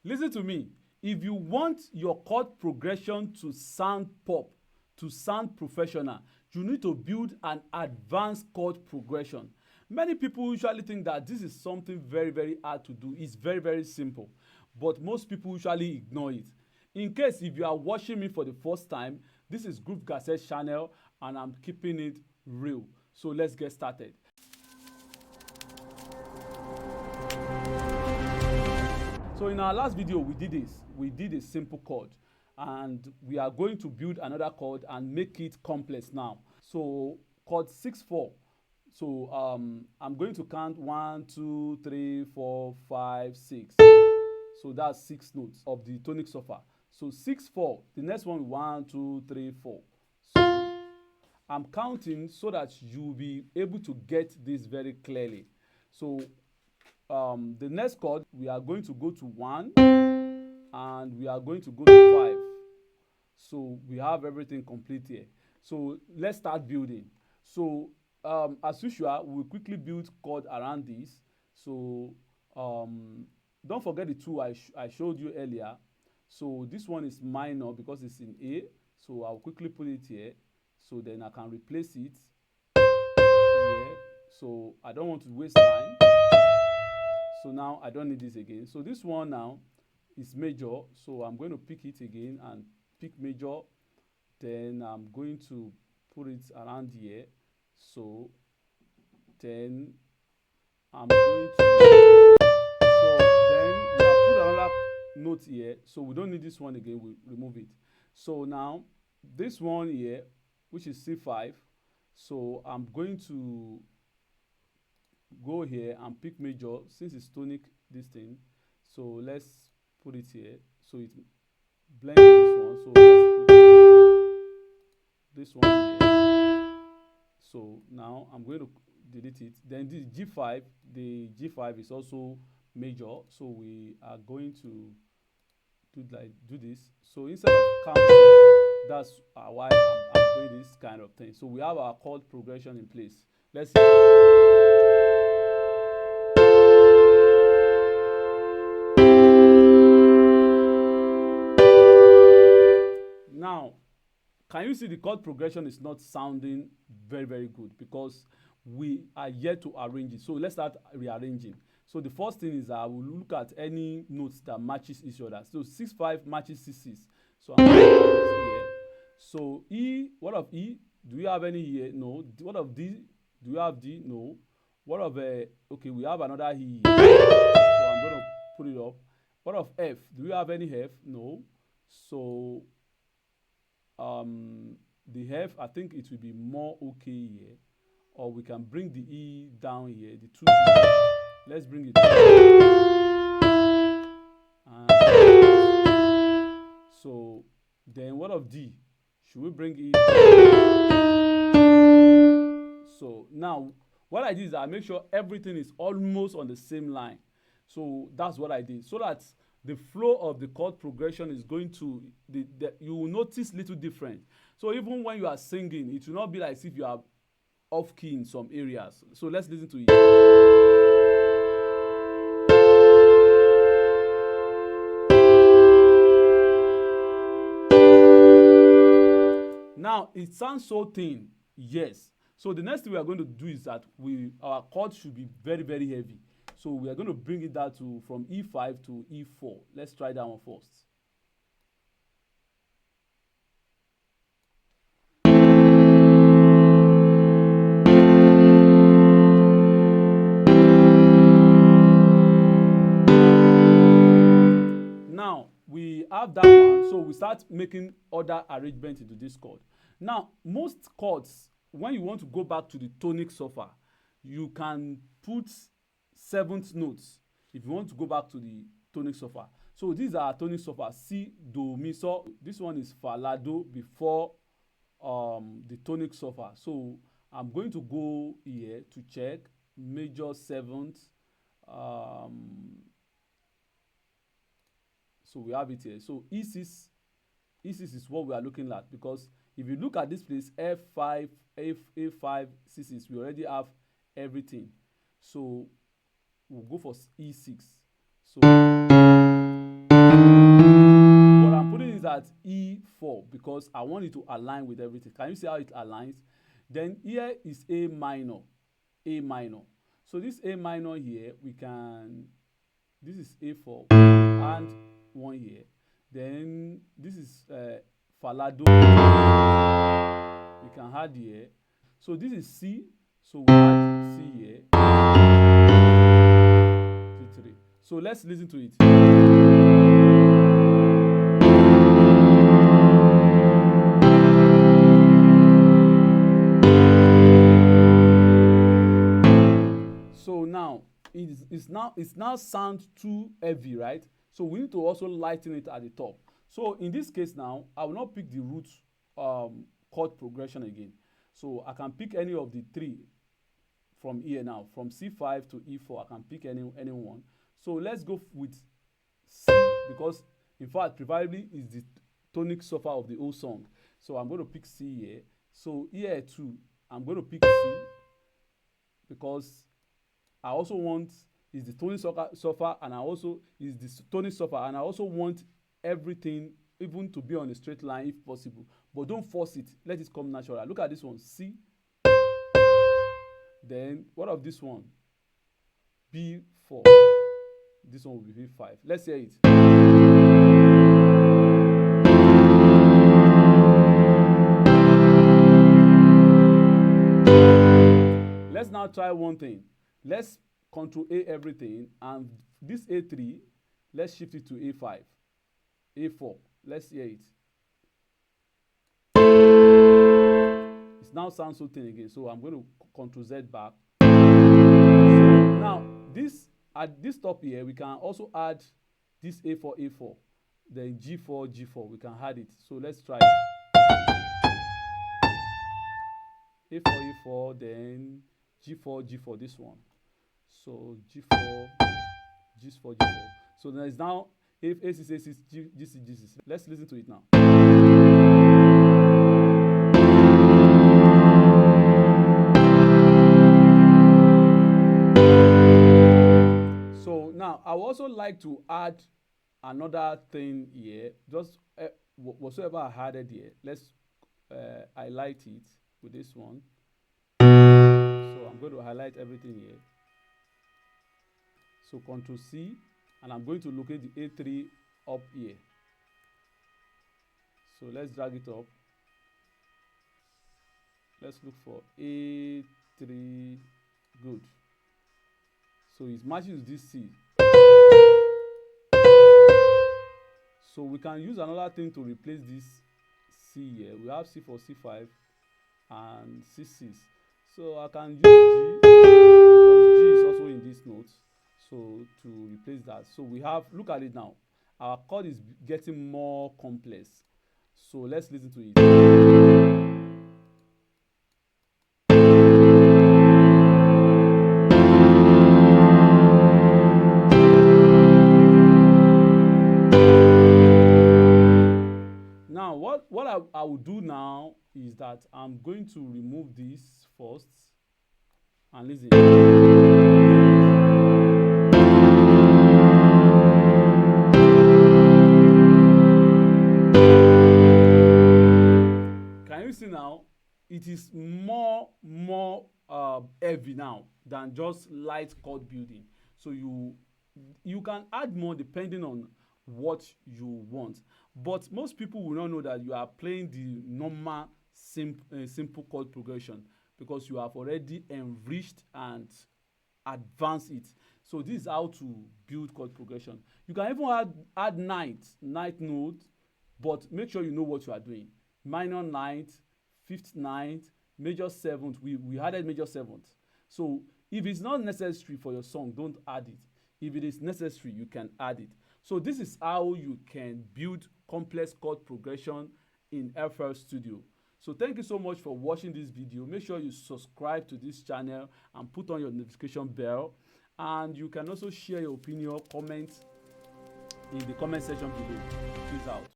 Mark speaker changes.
Speaker 1: Listen to me. If you want your chord progression to sound pop, to sound professional, you need to build an advanced chord progression. Many people usually think that this is something very hard to do. It's very simple, but most people usually ignore it. In case if you are watching me for the first time, this is Groove Gazette channel and I'm keeping it real. So let's get started. So in our last video, we did a simple chord, and we are going to build another chord and make it complex now. So chord 6/4. So I'm going to count 1, 2, 3, 4, 5, 6. So that's 6 notes of the tonic surfer. So 6/4. The next one 1, 2, 3, 4. So I'm counting so that you'll be able to get this very clearly. So the next chord, we are going to go to 1 and we are going to go to 5. So we have everything complete here. So let's start building. So as usual, we'll quickly build chord around this. So don't forget the two I showed you earlier. So this one is minor because it's in A. So I'll quickly put it here. So then I can replace it here. So I don't want to waste time. So now I don't need this again. So this one now is major. So I'm going to pick it again and pick major. Then I'm going to put it around here. So then I'm going to, so then we have put another note here. So we don't need this one again. We remove it. So now this one here, which is C5. So I'm going to go here and pick major since it's tonic this thing. So let's put it here so it blends this one. So let's put this one here. So now I'm going to delete it. Then this G5, the G5 is also major, so we are going to do this. So instead of counting, that's why I'm doing this kind of thing. So we have our chord progression in place. Let's see. Now, can you see the chord progression is not sounding very good because we are yet to arrange it. So let's start rearranging. So the first thing is I will look at any notes that matches each other. So 6/5 matches 6/6. So I'm going to put it here. So E, what of E? Do we have any here? No. What of D? Do we have D? No. What of okay, we have another E here. So I'm going to put it up. What of F? Do we have any F? No. So the F, I think it will be more okay here, or we can bring the E down here, the two E. Let's bring it down. So then what of D? Should we bring it? So now what I did is I make sure everything is almost on the same line. So that's what I did, so that the flow of the chord progression is going to, you will notice little different. So even when you are singing, it will not be like as if you are off key in some areas. So let's listen to it. Now it sounds so thin, yes. So the next thing we are going to do is that our chord should be very heavy. So we are going to bring it down to from E5 to E4. Let's try that one first. Now we have that one, so we start making other arrangement into this chord. Now most chords, when you want to go back to the tonic surfer, you can put 7th notes if you want to go back to the tonic surfer. So these are tonic surfer: C, Do, Mi, So. This one is Fa, La, Do before the tonic surfer. So I'm going to go here to check major 7th. So we have it here. So E6 is what we are looking at, because if you look at this place, F5, A5, C6, we already have everything. So we'll go for E6. So because I want it to align with everything. Can you see how it aligns? Then here is A minor, A minor. So this A minor here, we can, this is A4 and one here. Then this is falado, we can add here. So this is C, so we add C here. C3. So let's listen to it. So now it's now sound too heavy, right? So we need to also lighten it at the top. So in this case now, I will not pick the root chord progression again. So I can pick any of the three from here now, from C5 to E4. I can pick any one. So let's go with C, because in fact preferably is the tonic surfer of the whole song. So I'm going to pick C here. So here too, I'm going to pick C, because I also want is the tonic surfer, and I also is the tonic surfer, and I also want everything even to be on a straight line if possible. But don't force it. Let it come natural. Look at this one, C. Then what of this one? B4. This one will be B5. Let's hear it. Let's now try one thing. Let's Control A everything, and this A3, let's shift it to A5, A4. Let's hear it. It now sounds so thin again, so I'm going to Control Z back. So now this at this top here, we can also add this A4, A4, then G4, G4. We can add it. So let's try it. A4, A4, then G4, G4. This one. So G4, G4, G4. So there is now A6, A6, G6, G6. Let's listen to it now. So now I would also like to add another thing here. Just whatsoever I added here, let's highlight it with this one. So I'm going to highlight everything here. So Control C, and I'm going to locate the A3 up here. So let's drag it up. Let's look for A3. Good. So it matches with this C. So we can use another thing to replace this C here. We have C4, C5, and C6. So I can use G, because G is also in this note. So to replace that, so we have, look at it now, our chord is getting more complex. So let's listen to it. Now what I will do now is that I'm going to remove this first and listen. Now it is more heavy now than just light chord building. So you can add more depending on what you want, but most people will not know that you are playing the normal simple chord progression, because you have already enriched and advanced it. So this is how to build chord progression. You can even add ninth note, but make sure you know what you are doing. Minor ninth, fifth ninth, major seventh. We added major seventh. So if it's not necessary for your song, don't add it. If it is necessary, you can add it. So this is how you can build complex chord progression in FL Studio. So thank you so much for watching this video. Make sure you subscribe to this channel and put on your notification bell. And you can also share your opinion, comments in the comment section below. Peace out.